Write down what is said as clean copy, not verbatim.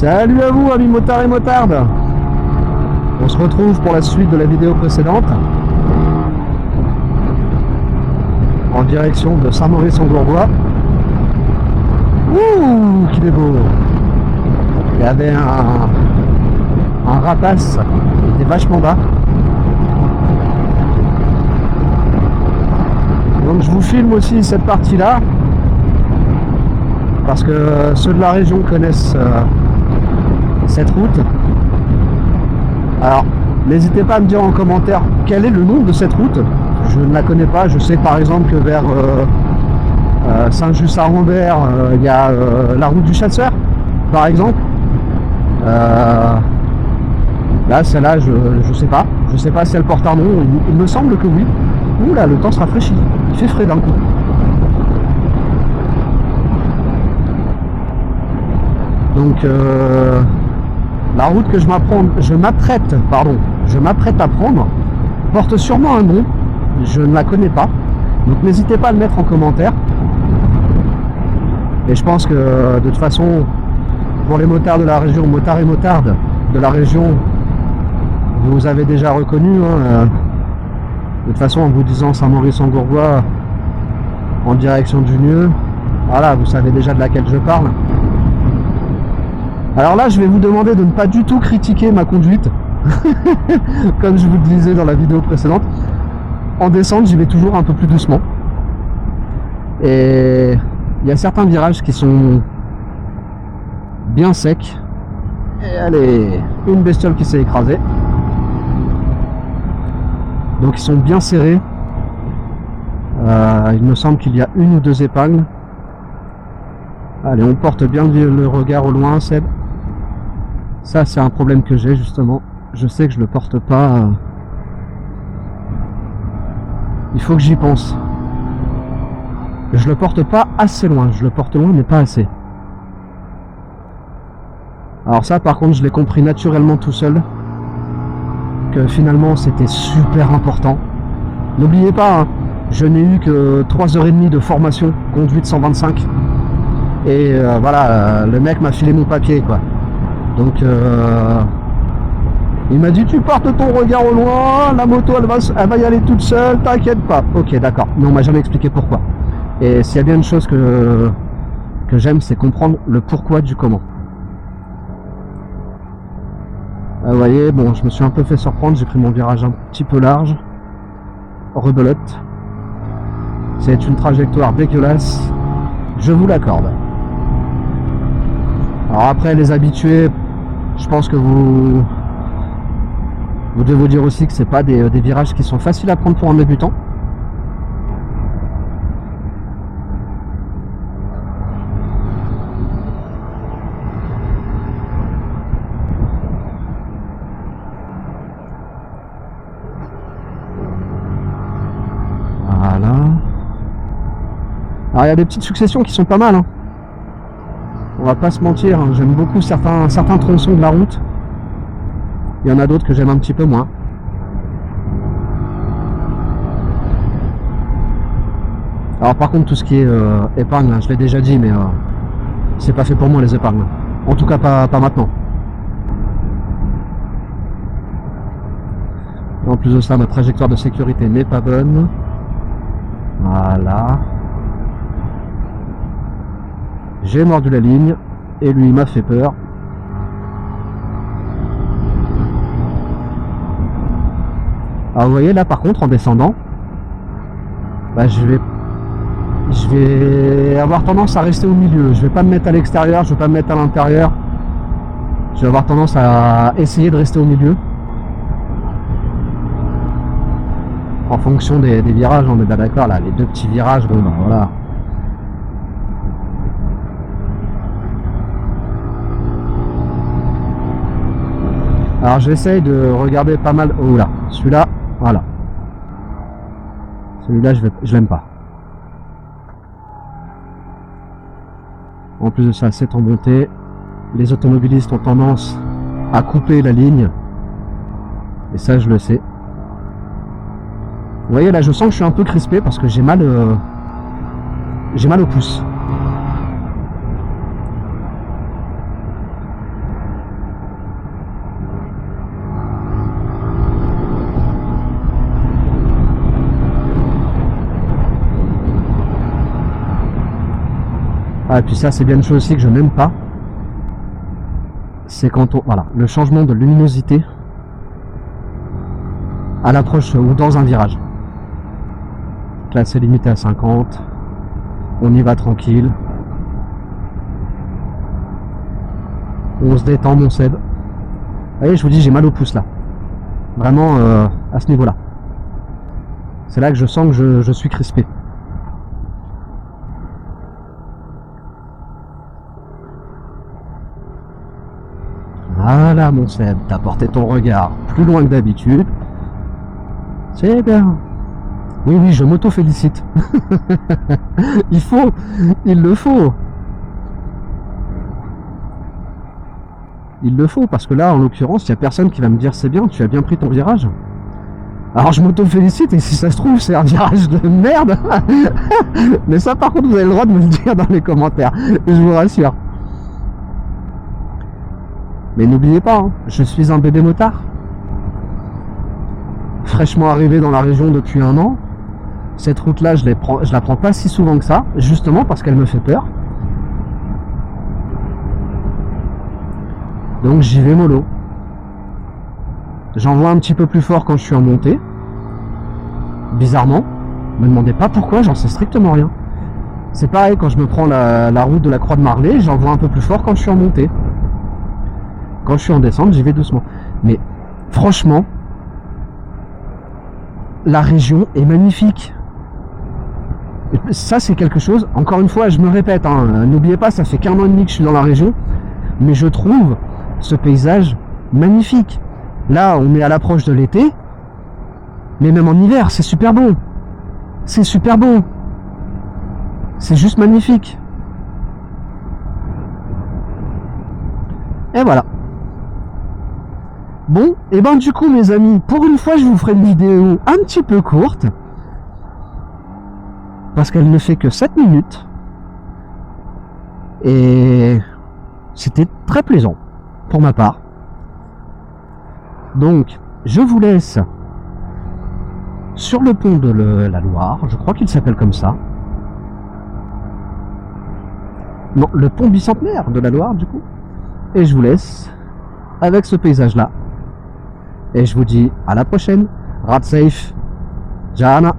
Salut à vous amis motards et motardes. On se retrouve pour la suite de la vidéo précédente en direction de Saint-Maurice-en-Gourgois. Ouh, qu'il est beau. Il y avait un rapace qui était vachement bas. Donc je vous filme aussi cette partie-là parce que ceux de la région connaissent cette route. Alors n'hésitez pas à me dire en commentaire quel est le nom de cette route. Je ne la connais pas. Je sais par exemple que vers Saint-Just-à-Rambert il y a la route du chasseur par exemple. Là celle-là je sais pas. Je sais pas si elle porte un nom. Il me semble que oui. Ouh là, le temps se rafraîchit. Il fait frais d'un coup. Donc la route que je m'apprête à prendre porte sûrement un nom. Je ne la connais pas. Donc n'hésitez pas à le mettre en commentaire. Et je pense que de toute façon, pour les motards de la région, motards et motardes de la région, vous avez déjà reconnu. De toute façon, en vous disant Saint-Maurice-en-Gourgois en direction du Nieu, voilà, vous savez déjà de laquelle je parle. Alors là, je vais vous demander de ne pas du tout critiquer ma conduite, comme je vous le disais dans la vidéo précédente. En descente, j'y vais toujours un peu plus doucement. Et il y a certains virages qui sont bien secs. Et allez, une bestiole qui s'est écrasée. Donc ils sont bien serrés. Il me semble qu'il y a une ou deux épingles. Allez, on porte bien le regard au loin, Seb. Ça, c'est un problème que j'ai justement. Je sais que je le porte pas. Il faut que j'y pense. Je le porte pas assez loin. Je le porte loin, mais pas assez. Alors ça, par contre, je l'ai compris naturellement tout seul. Que finalement, c'était super important. N'oubliez pas, hein, je n'ai eu que 3h30 de formation conduite 125. Et voilà, le mec m'a filé mon papier, quoi. Donc, il m'a dit, tu portes ton regard au loin, la moto, elle va y aller toute seule, t'inquiète pas. Ok, d'accord. Mais on m'a jamais expliqué pourquoi. Et s'il y a bien une chose que j'aime, c'est comprendre le pourquoi du comment. Vous voyez, bon, je me suis un peu fait surprendre, j'ai pris mon virage un petit peu large. Rebelote. C'est une trajectoire dégueulasse, je vous l'accorde. Alors après, les habitués, je pense que vous devez vous dire aussi que c'est pas des virages qui sont faciles à prendre pour un débutant. Voilà. Alors il y a des petites successions qui sont pas mal, hein. On va pas se mentir, hein. J'aime beaucoup certains tronçons de la route. Il y en a d'autres que j'aime un petit peu moins. Alors par contre tout ce qui est épingle, hein, je l'ai déjà dit, mais c'est pas fait pour moi les épingles. En tout cas pas maintenant. En plus de ça, ma trajectoire de sécurité n'est pas bonne. Voilà. J'ai mordu la ligne et lui m'a fait peur. Alors vous voyez là par contre en descendant, bah, je vais avoir tendance à rester au milieu. Je vais pas me mettre à l'extérieur, je vais pas me mettre à l'intérieur. Je vais avoir tendance à essayer de rester au milieu. En fonction des virages, on est bien d'accord là, les deux petits virages, bon bah voilà. Alors j'essaye de regarder pas mal. Oh là, celui-là, voilà. Celui-là, je l'aime pas. En plus de ça, c'est en montée. Les automobilistes ont tendance à couper la ligne. Et ça, je le sais. Vous voyez, là, je sens que je suis un peu crispé parce que j'ai mal au pouce. Ah, et puis ça, c'est bien une chose aussi que je n'aime pas. C'est quand on... Voilà, le changement de luminosité à l'approche ou dans un virage. Donc là, c'est limité à 50. On y va tranquille. On se détend, mon Seb. Vous voyez, je vous dis, j'ai mal au pouce là. Vraiment, à ce niveau-là. C'est là que je sens que je suis crispé. Voilà, mon Seb, t'as porté ton regard plus loin que d'habitude. C'est bien. Oui, oui, je m'auto-félicite. Il le faut. Il le faut, parce que là, en l'occurrence, il n'y a personne qui va me dire c'est bien, tu as bien pris ton virage. Alors je m'auto-félicite, et si ça se trouve, c'est un virage de merde. Mais ça, par contre, vous avez le droit de me le dire dans les commentaires, je vous rassure. Mais n'oubliez pas, hein, je suis un bébé motard. Fraîchement arrivé dans la région depuis 1 an. Cette route-là, je la prends pas si souvent que ça, justement parce qu'elle me fait peur. Donc j'y vais mollo. J'envoie un petit peu plus fort quand je suis en montée. Bizarrement. Me demandez pas pourquoi, j'en sais strictement rien. C'est pareil quand je me prends la route de la Croix de Marlay, j'envoie un peu plus fort quand je suis en montée. Quand je suis en descente, j'y vais doucement. Mais franchement, la région est magnifique. Ça, c'est quelque chose, encore une fois, je me répète, hein, n'oubliez pas, ça fait qu'1 an et demi que je suis dans la région, mais je trouve ce paysage magnifique. Là, on est à l'approche de l'été, mais même en hiver, c'est super beau. C'est super beau. C'est juste magnifique. Et voilà. Bon, et ben du coup, mes amis, pour une fois, je vous ferai une vidéo un petit peu courte, parce qu'elle ne fait que 7 minutes. Et c'était très plaisant, pour ma part. Donc, je vous laisse sur le pont de la Loire, je crois qu'il s'appelle comme ça. Non, le pont bicentenaire de la Loire, du coup. Et je vous laisse avec ce paysage-là. Et je vous dis à la prochaine. Ride safe. Jana.